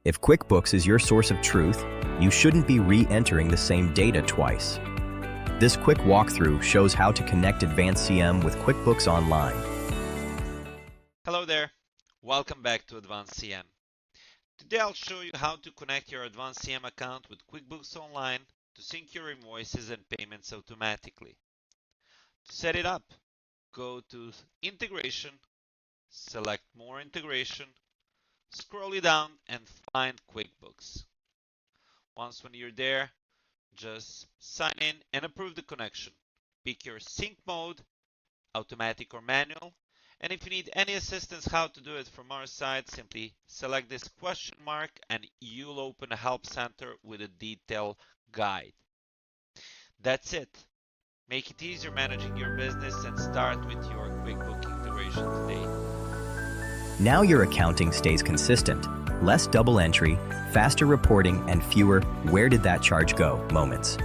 If QuickBooks is your source of truth, you shouldn't be re-entering the same data twice. This quick walkthrough shows how to connect Advanced CM with QuickBooks Online. Hello there, welcome back to Advanced CM. Today I'll show you how to connect your Advanced CM account with QuickBooks Online to sync your invoices and payments automatically. To set it up, go to Integration, select More Integration, scroll it down and find QuickBooks. When you're there, just sign in and approve the connection. Pick your sync mode, automatic or manual, and if you need any assistance how to do it from our side, simply select this question mark and you'll open a help center with a detailed guide. That's it. Make it easier managing your business and start with your QuickBooks integration today. Now your accounting stays consistent. Less double entry, faster reporting, and fewer "where did that charge go" moments.